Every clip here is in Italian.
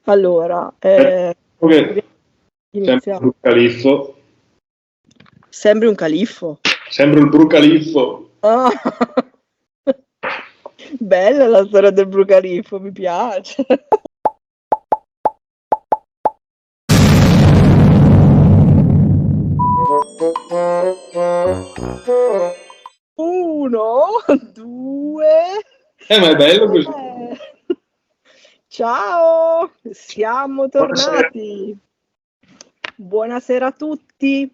Allora, Ok, sempre iniziamo. il califfo. Sembri un califfo. Sembra il Brucaliffo. Ah, bella la storia del Brucaliffo, mi piace. Uno, due, Ma è bello così. tre. Ciao, siamo Buonasera. tornati. Buonasera a tutti.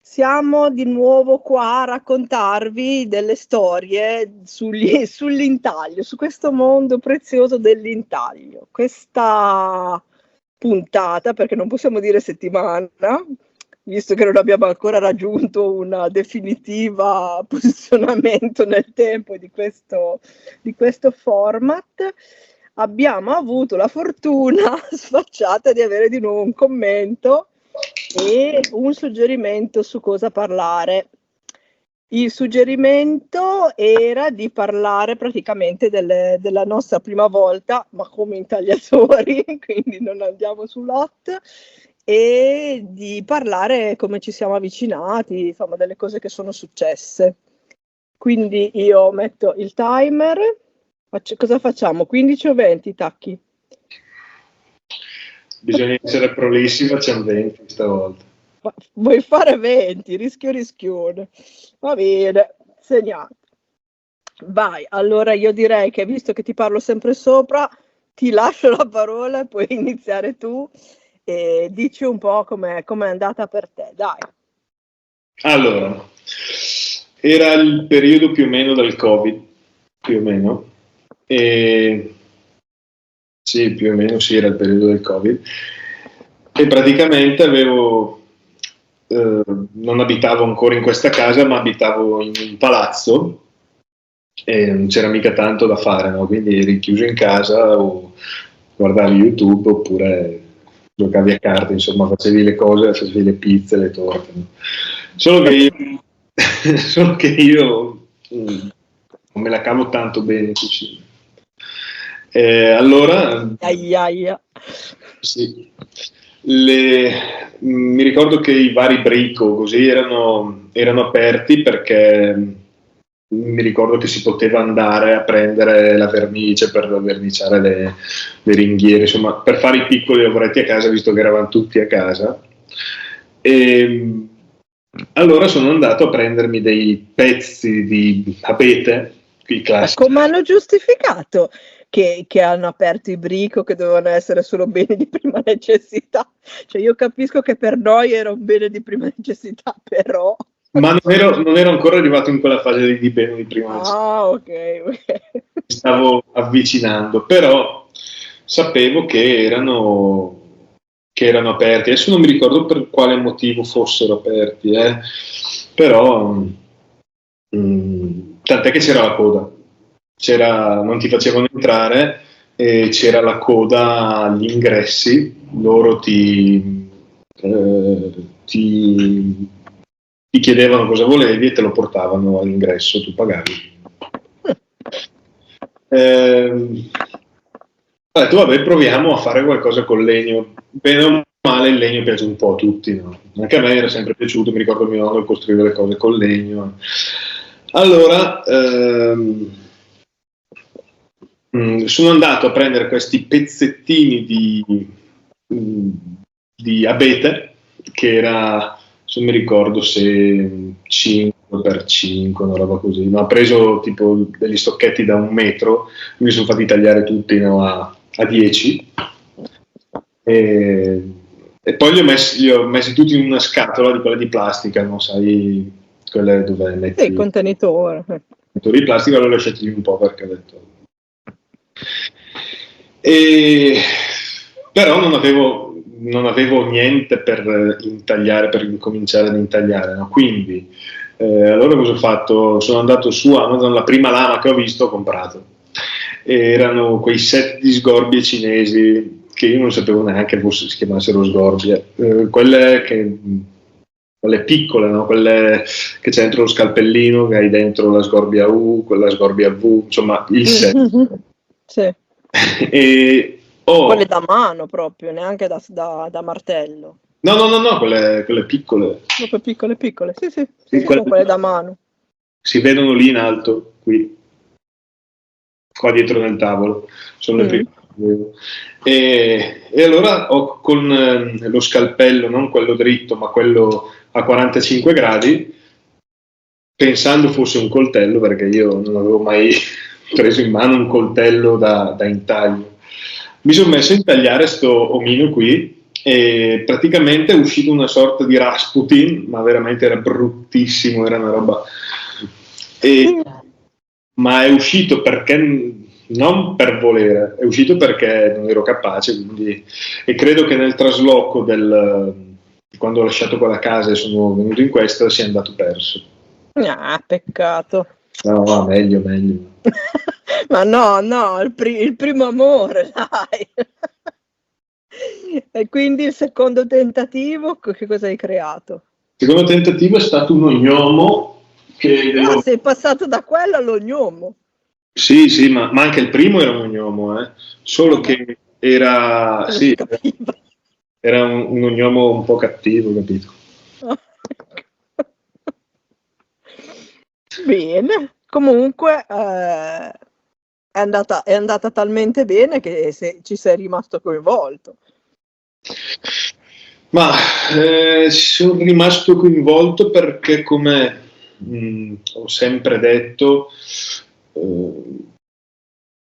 Siamo di nuovo qua a raccontarvi delle storie sull'intaglio, su questo mondo prezioso dell'intaglio. Questa puntata, perché non possiamo dire settimana, visto che non abbiamo ancora raggiunto un definitiva posizionamento nel tempo di questo format, abbiamo avuto la fortuna sfacciata di avere di nuovo un commento e un suggerimento su cosa parlare. Il suggerimento era di parlare praticamente della nostra prima volta, ma come intagliatori, quindi non andiamo su lot, e di parlare come ci siamo avvicinati, insomma, delle cose che sono successe. Quindi io metto il timer. Cosa facciamo? 15 o 20 tacchi? Bisogna essere prolissi, facciamo 20 stavolta. Vuoi fare 20? Rischione. Va bene, segnato. Vai, allora io direi che visto che ti parlo sempre sopra, ti lascio la parola e puoi iniziare tu e dici un po' com'è andata per te, dai. Allora, era il periodo più o meno del Covid, più o meno. Sì, più o meno sì, era il periodo del Covid. E praticamente non abitavo ancora in questa casa, ma abitavo in un palazzo e non c'era mica tanto da fare, no? Quindi eri chiuso in casa o guardavi YouTube oppure giocavi a carte, insomma, facevi le cose, facevi le pizze, le torte. No? Solo che io non me la cavo tanto bene in cucina. Allora, sì, mi ricordo che i vari brico così erano aperti perché mi ricordo che si poteva andare a prendere la vernice per verniciare le ringhiere, insomma, per fare i piccoli lavoretti a casa, visto che eravamo tutti a casa. E allora sono andato a prendermi dei pezzi di abete, i classici. Come hanno giustificato che hanno aperto i brico, che dovevano essere solo beni di prima necessità? Cioè io capisco che per noi era un bene di prima necessità, però... Ma non ero ancora arrivato in quella fase di bene di prima necessità. Ah, ok. Mi stavo avvicinando, però sapevo che erano aperti. Adesso non mi ricordo per quale motivo fossero aperti, però tant'è che c'era la coda. Non ti facevano entrare e c'era la coda agli ingressi, loro ti chiedevano cosa volevi e te lo portavano all'ingresso, tu pagavi. Ho detto vabbè, proviamo a fare qualcosa col legno. Bene o male il legno piace un po' a tutti, no? Anche a me era sempre piaciuto, mi ricordo mio nonno costruire le cose col legno. Allora sono andato a prendere questi pezzettini di abete, che era, se mi ricordo, se 5x5, una roba così. No, ho preso tipo degli stocchetti da 1 metro, mi sono fatti tagliare tutti, no, a 10 e poi li ho messi tutti in una scatola di quelle di plastica, non sai, quelle dove metti il contenitore di plastica, l'ho lasciati un po' perché ho detto però non avevo niente per intagliare, per incominciare ad intagliare, no? Quindi allora cosa ho fatto? Sono andato su Amazon, la prima lama che ho visto ho comprato. Erano quei set di sgorbie cinesi che io non sapevo neanche si chiamassero sgorbie, quelle piccole, no? Quelle che c'è dentro lo scalpellino, che hai dentro la sgorbia U, quella sgorbia V, insomma il set. Sì. E Quelle da mano proprio, neanche da martello. No, quelle piccole. Proprio piccole, piccole. Sì, sono quelle da mano. Si vedono lì in alto, qui. Qua dietro nel tavolo. Sono le prime. E allora ho con lo scalpello, non quello dritto, ma quello a 45 gradi, pensando fosse un coltello, perché io non avevo mai preso in mano un coltello da intaglio. Mi sono messo a intagliare sto omino qui e praticamente è uscito una sorta di Rasputin, ma veramente era bruttissimo, era una roba... ma è uscito perché... non per volere, è uscito perché non ero capace, quindi... e credo che nel trasloco quando ho lasciato quella casa e sono venuto in questa sia andato perso. Ah, peccato. No, meglio. Ma no, il primo amore, dai. E quindi il secondo tentativo, che cosa hai creato? Il secondo tentativo è stato uno gnomo che... sei passato da quello allo gnomo. Sì, ma anche il primo era un gnomo, solo che era... Sì, era uno gnomo un po' cattivo, capito? Bene, comunque è andata talmente bene che ci sei rimasto coinvolto. Ma sono rimasto coinvolto perché, come ho sempre detto,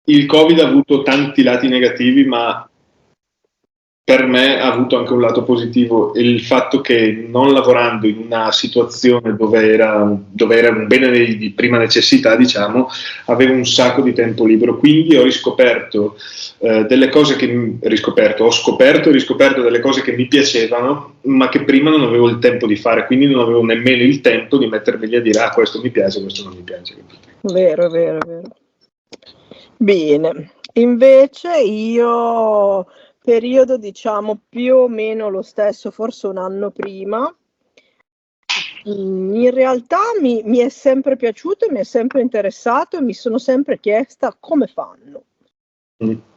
il Covid ha avuto tanti lati negativi, ma per me ha avuto anche un lato positivo, il fatto che non lavorando in una situazione dove era un bene di prima necessità, diciamo, avevo un sacco di tempo libero, quindi ho riscoperto delle cose ho scoperto e riscoperto delle cose che mi piacevano, ma che prima non avevo il tempo di fare, quindi non avevo nemmeno il tempo di mettermi lì a dire questo mi piace, questo non mi piace. Vero. Bene, invece io... periodo diciamo più o meno lo stesso, forse un anno prima. In realtà mi è sempre piaciuto, mi è sempre interessato e mi sono sempre chiesta come fanno.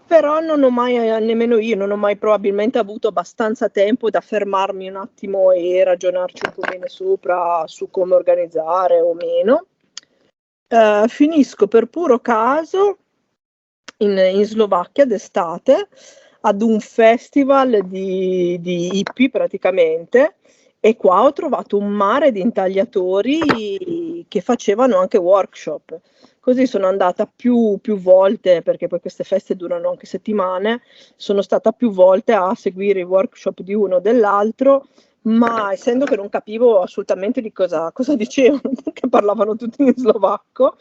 Però non ho mai, nemmeno io, non ho mai probabilmente avuto abbastanza tempo da fermarmi un attimo e ragionarci un po' bene sopra su come organizzare o meno. Finisco per puro caso in Slovacchia d'estate ad un festival di hippie praticamente, e qua ho trovato un mare di intagliatori che facevano anche workshop. Così sono andata più volte, perché poi queste feste durano anche settimane, sono stata più volte a seguire i workshop di uno o dell'altro, ma essendo che non capivo assolutamente di cosa dicevano, perché parlavano tutti in slovacco,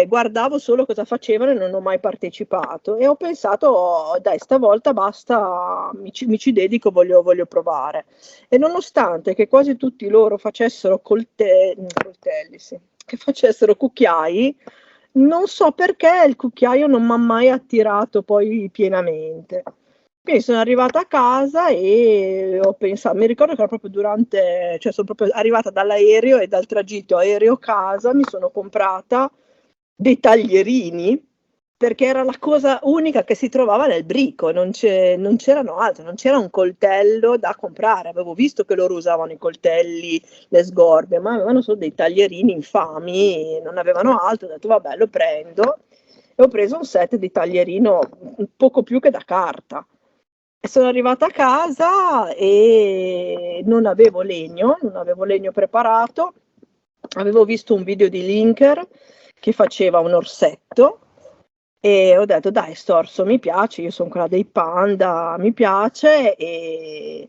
guardavo solo cosa facevano e non ho mai partecipato, e ho pensato dai, stavolta basta, mi ci dedico, voglio provare. E nonostante che quasi tutti loro facessero coltelli, sì, che facessero cucchiai, non so perché il cucchiaio non mi ha mai attirato poi pienamente. Quindi sono arrivata a casa e ho pensato, mi ricordo che era proprio sono proprio arrivata dall'aereo e dal tragitto aereo-casa mi sono comprata dei taglierini, perché era la cosa unica che si trovava nel brico, non c'erano altro, non c'era un coltello da comprare. Avevo visto che loro usavano i coltelli, le sgorbie, ma avevano solo dei taglierini infami, non avevano altro. Ho detto vabbè, lo prendo, e ho preso un set di taglierino un poco più che da carta. E sono arrivata a casa e non avevo legno preparato. Avevo visto un video di Linker che faceva un orsetto e ho detto dai, sto orso mi piace, io sono quella dei panda, mi piace, e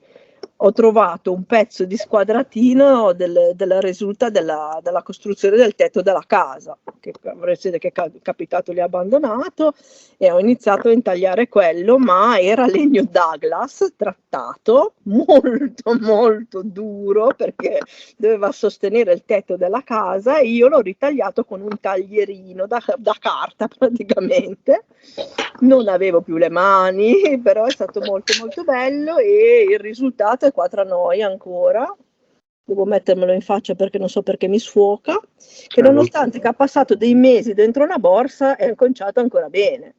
ho trovato un pezzo di squadratino della risulta della costruzione del tetto della casa, che avrete che è capitato lì abbandonato, e ho iniziato a intagliare quello, ma era legno Douglas trattato, molto molto duro, perché doveva sostenere il tetto della casa, e io l'ho ritagliato con un taglierino da carta praticamente. Non avevo più le mani, però è stato molto molto bello, e il risultato è qua tra noi ancora. Devo mettermelo in faccia perché non so perché mi sfuoca, che nonostante che ha passato dei mesi dentro una borsa è conciato ancora bene.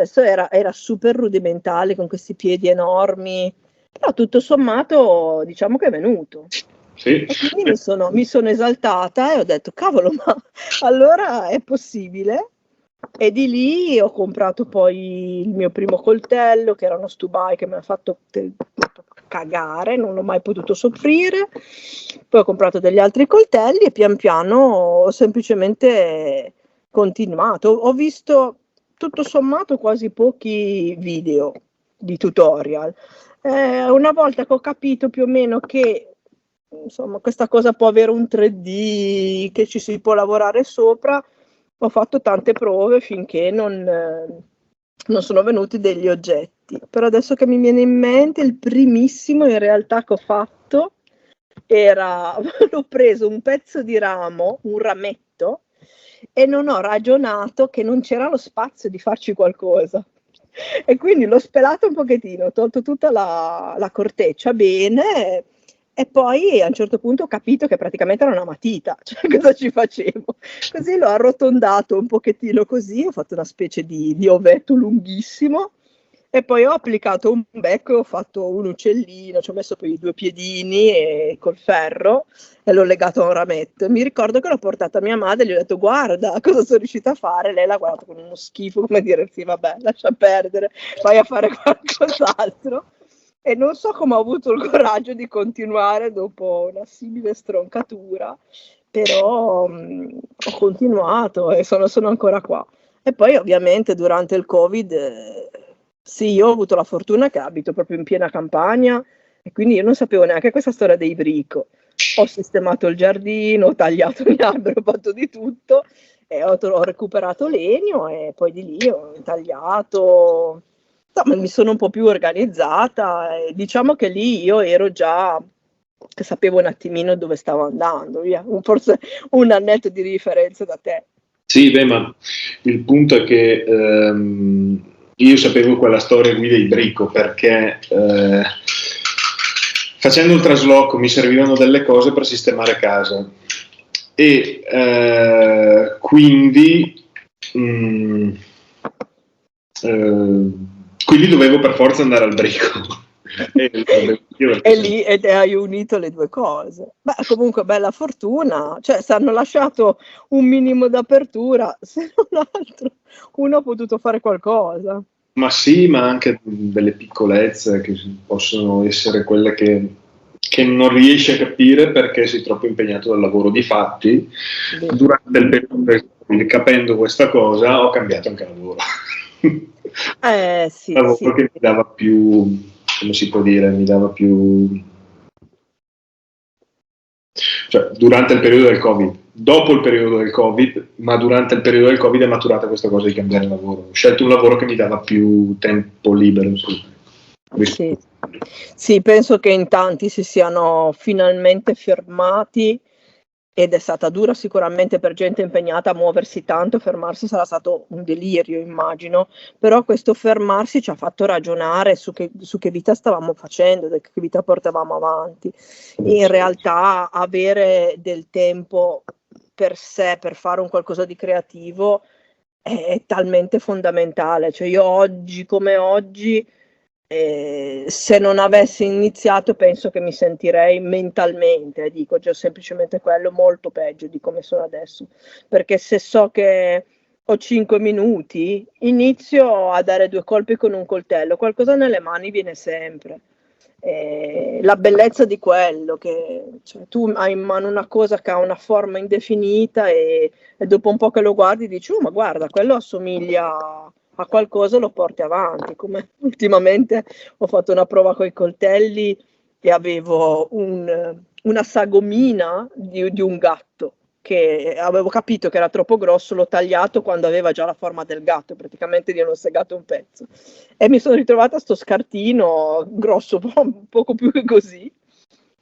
cioè era super rudimentale con questi piedi enormi, però tutto sommato diciamo che è venuto. Sì. E quindi mi sono esaltata e ho detto cavolo, ma allora è possibile? E di lì ho comprato poi il mio primo coltello, che era uno Stubai che mi ha fatto cagare, non l'ho mai potuto soffrire. Poi ho comprato degli altri coltelli e pian piano ho semplicemente continuato. Ho visto tutto sommato quasi pochi video di tutorial. Una volta che ho capito più o meno che insomma questa cosa può avere un 3D, che ci si può lavorare sopra, ho fatto tante prove finché non sono venuti degli oggetti. Però adesso che mi viene in mente, il primissimo in realtà che ho fatto era, ho preso un pezzo di ramo, un rametto, e non ho ragionato che non c'era lo spazio di farci qualcosa. E quindi l'ho spelato un pochettino, ho tolto tutta la corteccia bene. E poi a un certo punto ho capito che praticamente era una matita, cioè cosa ci facevo? Così l'ho arrotondato un pochettino così, ho fatto una specie di ovetto lunghissimo e poi ho applicato un becco e ho fatto un uccellino, ci ho messo poi i 2 piedini e col ferro e l'ho legato a un rametto. Mi ricordo che l'ho portata a mia madre e gli ho detto guarda cosa sono riuscita a fare, lei l'ha guardato con uno schifo, come dire sì vabbè lascia perdere, vai a fare qualcos'altro. E non so come ho avuto il coraggio di continuare dopo una simile stroncatura, però ho continuato e sono ancora qua. E poi ovviamente durante il Covid, sì, io ho avuto la fortuna che abito proprio in piena campagna e quindi io non sapevo neanche questa storia dei brico. Ho sistemato il giardino, ho tagliato gli alberi, ho fatto di tutto e ho recuperato legno e poi di lì ho tagliato. No, mi sono un po' più organizzata e diciamo che lì io ero già che sapevo un attimino dove stavo andando, via. Forse un annetto di differenza da te. Sì, beh, ma il punto è che io sapevo quella storia qui dei brico perché facendo il trasloco mi servivano delle cose per sistemare casa e quindi dovevo per forza andare al brico. E lì hai unito le due cose. Beh, comunque bella fortuna, cioè se hanno lasciato un minimo d'apertura, se non altro uno ha potuto fare qualcosa. Ma sì, ma anche delle piccolezze che possono essere quelle che non riesci a capire perché sei troppo impegnato dal lavoro. Difatti, durante il periodo, capendo questa cosa, ho cambiato anche lavoro. Sì, lavoro sì. che mi dava più, come si può dire, mi dava più... Cioè, durante il periodo del Covid, dopo il periodo del Covid, ma durante il periodo del Covid è maturata questa cosa di cambiare lavoro. Ho scelto un lavoro che mi dava più tempo libero. Sì. Sì, penso che in tanti si siano finalmente fermati ed è stata dura sicuramente per gente impegnata a muoversi tanto, fermarsi sarà stato un delirio, immagino, però questo fermarsi ci ha fatto ragionare su che vita stavamo facendo, che vita portavamo avanti. In realtà avere del tempo per sé, per fare un qualcosa di creativo, è talmente fondamentale. Cioè io oggi come oggi, se non avessi iniziato penso che mi sentirei mentalmente, dico già semplicemente quello, molto peggio di come sono adesso, perché se so che ho 5 minuti inizio a dare 2 colpi con un coltello, qualcosa nelle mani viene sempre. La bellezza di quello che cioè, tu hai in mano una cosa che ha una forma indefinita e dopo un po' che lo guardi dici ma guarda quello assomiglia a qualcosa, lo porti avanti, come ultimamente ho fatto una prova con i coltelli e avevo una sagomina di un gatto che avevo capito che era troppo grosso, l'ho tagliato quando aveva già la forma del gatto, praticamente gli hanno segato un pezzo e mi sono ritrovata sto scartino grosso un poco più che così,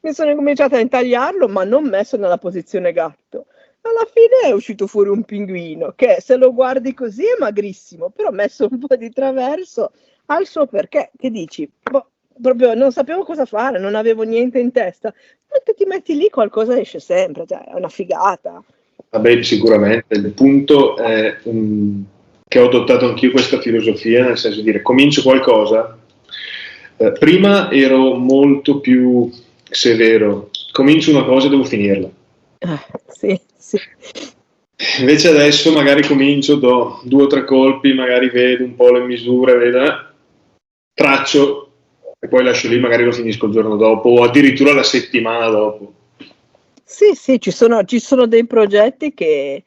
mi sono cominciata a intagliarlo ma non messo nella posizione gatto. Alla fine è uscito fuori un pinguino che se lo guardi così è magrissimo, però messo un po' di traverso ha il suo perché, che dici? Boh, proprio non sapevo cosa fare, non avevo niente in testa. Quando ti metti lì qualcosa esce sempre, cioè è una figata. Vabbè, sicuramente. Il punto è che ho adottato anch'io questa filosofia, nel senso di dire comincio qualcosa. Prima ero molto più severo, comincio una cosa e devo finirla. Sì, sì. Invece adesso magari comincio, do 2 o 3 colpi, magari vedo un po' le misure, traccio e poi lascio lì, magari lo finisco il giorno dopo o addirittura la settimana dopo. Sì, sì, ci sono dei progetti che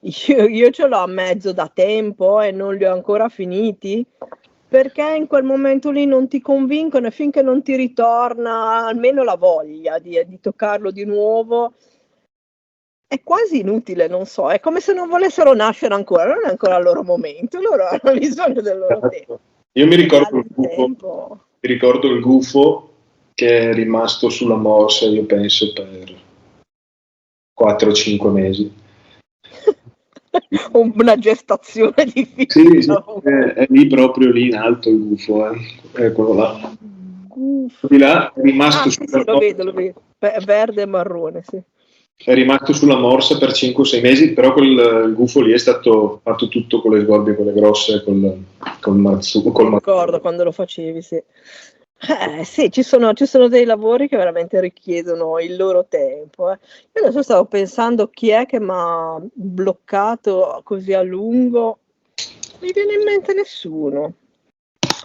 io ce l'ho a mezzo da tempo e non li ho ancora finiti, perché in quel momento lì non ti convincono e finché non ti ritorna almeno la voglia di toccarlo di nuovo, è quasi inutile, non so, è come se non volessero nascere ancora, non è ancora il loro momento, loro hanno bisogno del loro tempo. Io mi ricordo il il gufo che è rimasto sulla morsa, io penso, per 4-5 mesi. Una gestazione difficile. Sì, è lì proprio lì in alto il gufo, eccolo là. Gufo. Di là è rimasto sì, lo vedo, verde e marrone, sì. È rimasto sulla morsa per 5-6 mesi, però il gufo lì è stato fatto tutto con le sgorbie, quelle grosse, col mazzo. Ricordo quando lo facevi, sì. Sì, ci sono dei lavori che veramente richiedono il loro tempo. Io adesso stavo pensando chi è che mi ha bloccato così a lungo, non mi viene in mente nessuno.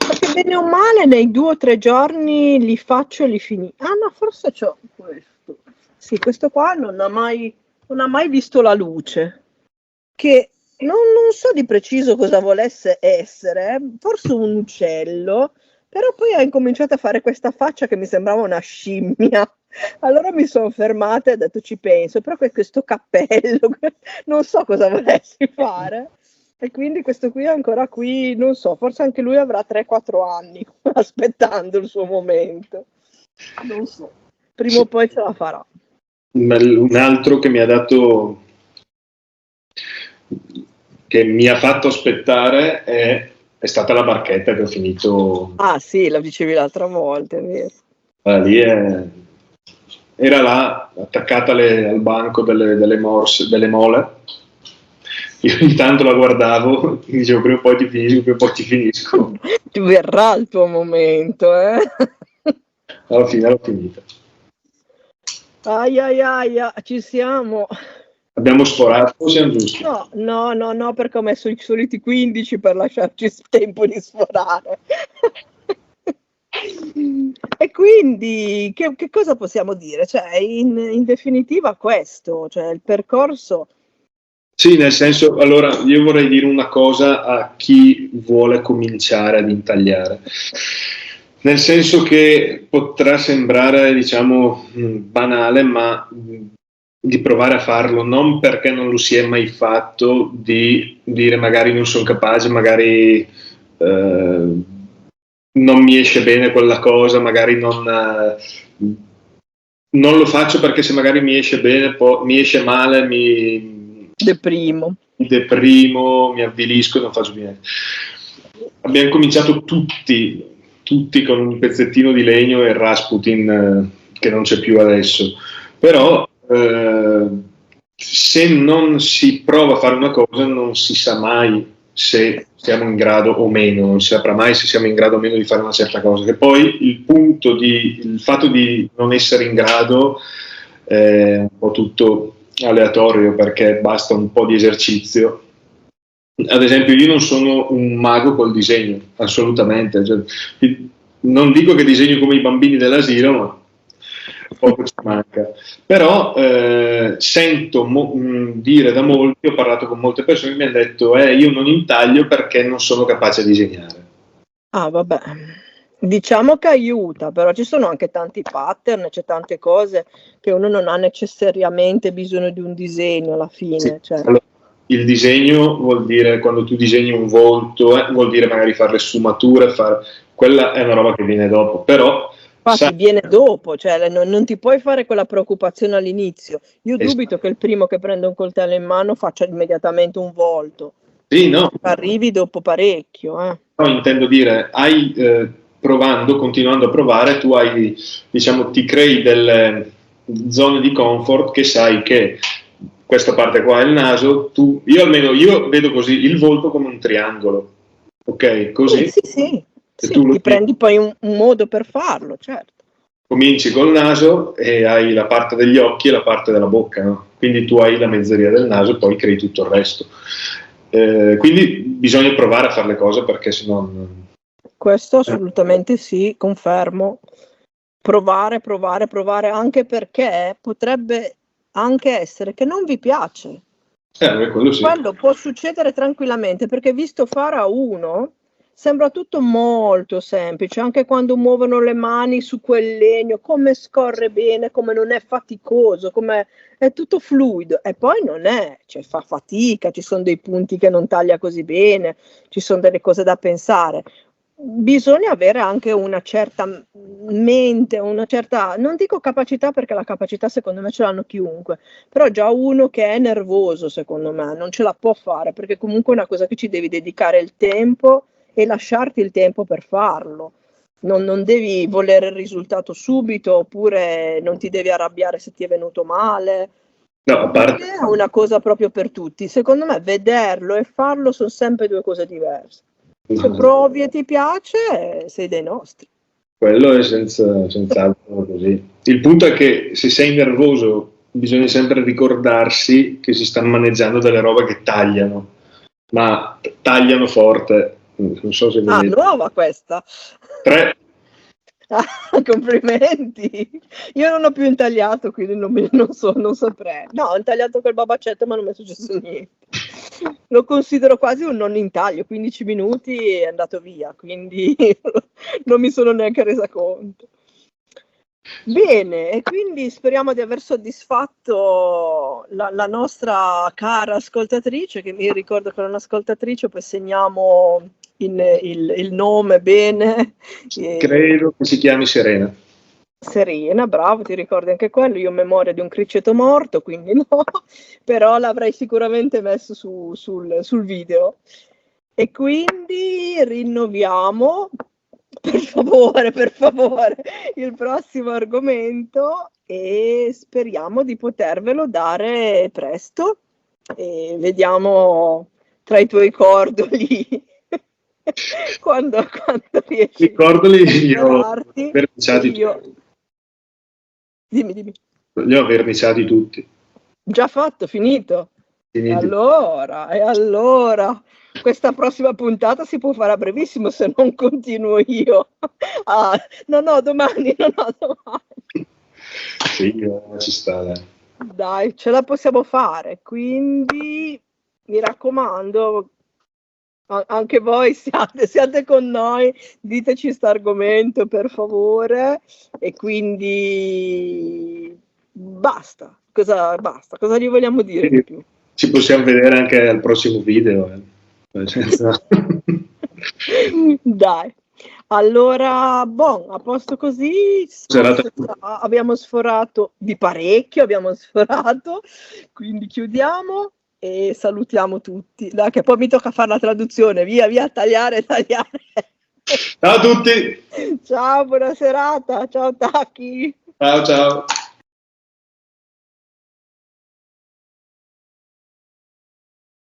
Perché bene o male nei 2 o 3 giorni li faccio e li finisco. Ah no, forse c'ho questo. Sì, questo qua non ha mai visto la luce. Che non so di preciso cosa volesse essere, forse un uccello. Però poi ha incominciato a fare questa faccia che mi sembrava una scimmia. Allora mi sono fermata e ho detto ci penso, però questo cappello, non so cosa volessi fare. E quindi questo qui è ancora qui, non so, forse anche lui avrà 3-4 anni aspettando il suo momento. Non so, prima o poi ce la farà. Un altro che mi ha fatto aspettare è stata la barchetta che ho finito. Ah sì, la dicevi l'altra volta, è vero. Lì era là, attaccata al banco delle mole. Io intanto la guardavo, mi dicevo prima o poi ti finisco. Ti verrà il tuo momento, Alla fine l'ho finita. Aia, ci siamo. Abbiamo sforato o siamo giusti? No, perché ho messo i soliti 15 per lasciarci tempo di sforare. E quindi che cosa possiamo dire? Cioè, in definitiva questo, cioè il percorso. Sì, nel senso, allora io vorrei dire una cosa a chi vuole cominciare ad intagliare. Nel senso che potrà sembrare, diciamo, banale, ma di provare a farlo, non perché non lo si è mai fatto, di dire magari non sono capace, magari non mi esce bene quella cosa, magari non lo faccio perché se magari mi esce bene, poi mi esce male, mi deprimo, mi avvilisco e non faccio più niente. Abbiamo cominciato tutti con un pezzettino di legno e Rasputin che non c'è più adesso, però se non si prova a fare una cosa non si sa mai se siamo in grado o meno, non si saprà mai se siamo in grado o meno di fare una certa cosa, che poi il fatto di non essere in grado è un po' tutto aleatorio, perché basta un po' di esercizio. Ad esempio io non sono un mago col disegno, assolutamente, cioè, non dico che disegno come i bambini dell'asilo, ma poco ci manca. Però sento dire da molti, ho parlato con molte persone che mi hanno detto io non intaglio perché non sono capace a disegnare. Ah vabbè, diciamo che aiuta, però ci sono anche tanti pattern, c'è tante cose che uno non ha necessariamente bisogno di un disegno alla fine. Sì. Cioè. Allora, il disegno vuol dire, quando tu disegni un volto, vuol dire magari fare le sfumature, quella è una roba che viene dopo, però infatti viene dopo, cioè non ti puoi fare quella preoccupazione all'inizio. Io dubito che il primo che prende un coltello in mano faccia immediatamente un volto. Sì, no. Arrivi dopo parecchio. No, intendo dire, continuando a provare, tu ti crei delle zone di comfort che sai che questa parte qua è il naso, io vedo così il volto come un triangolo, ok? Così. Sì. Ti prendi poi un modo per farlo, certo. Cominci col naso e hai la parte degli occhi e la parte della bocca, no? Quindi tu hai la mezzeria del naso e poi crei tutto il resto. Quindi bisogna provare a fare le cose perché sennò... Questo assolutamente sì, confermo. Provare, anche perché potrebbe anche essere che non vi piace. Quello sì. Quello può succedere tranquillamente, perché visto fare a uno sembra tutto molto semplice, anche quando muovono le mani su quel legno, come scorre bene, come non è faticoso, come è tutto fluido, e poi non è, cioè fa fatica, ci sono dei punti che non taglia così bene, ci sono delle cose da pensare. Bisogna avere anche una certa mente, una certa, non dico capacità, perché la capacità secondo me ce l'hanno chiunque, però già uno che è nervoso secondo me non ce la può fare, perché comunque è una cosa che ci devi dedicare il tempo e lasciarti il tempo per farlo. Non devi volere il risultato subito, oppure non ti devi arrabbiare se ti è venuto male. No, a parte... è una cosa proprio per tutti. Secondo me vederlo e farlo sono sempre due cose diverse. Se provi e ti piace, sei dei nostri. Quello è senz'altro così. Il punto è che se sei nervoso bisogna sempre ricordarsi che si stanno maneggiando delle robe che tagliano, ma tagliano forte. Non so se vedete. Nuova questa. 3. Complimenti. Io non ho più intagliato, quindi non saprei. No, ho intagliato quel babacetto, ma non mi è successo niente. Lo considero quasi un non intaglio, 15 minuti è andato via, quindi non mi sono neanche resa conto. Bene, e quindi speriamo di aver soddisfatto la nostra cara ascoltatrice, che mi ricordo che è un'ascoltatrice, poi segniamo il nome bene. Credo che si chiami Serena. Serena, bravo, ti ricordi anche quello. Io ho memoria di un criceto morto, quindi no, però l'avrei sicuramente messo sul video. E quindi rinnoviamo, per favore, il prossimo argomento, e speriamo di potervelo dare presto, e vediamo tra i tuoi cordoli quando riesci. I cordoli li ho verniciati tutti. Dimmi. Li ho verniciati tutti. Già fatto, finito. E allora, questa prossima puntata si può fare a brevissimo, se non continuo io. Domani. Sì, ci sta, dai. Dai, ce la possiamo fare, quindi mi raccomando, anche voi siate con noi, diteci sto argomento per favore, e quindi basta. Cosa gli vogliamo dire di più? Ci possiamo vedere anche al prossimo video. Dai, allora, a posto così. Abbiamo sforato di parecchio, quindi chiudiamo e salutiamo tutti. Dai, che poi mi tocca fare la traduzione, via, tagliare. Ciao a tutti! Ciao, buona serata, ciao Taki! Ciao.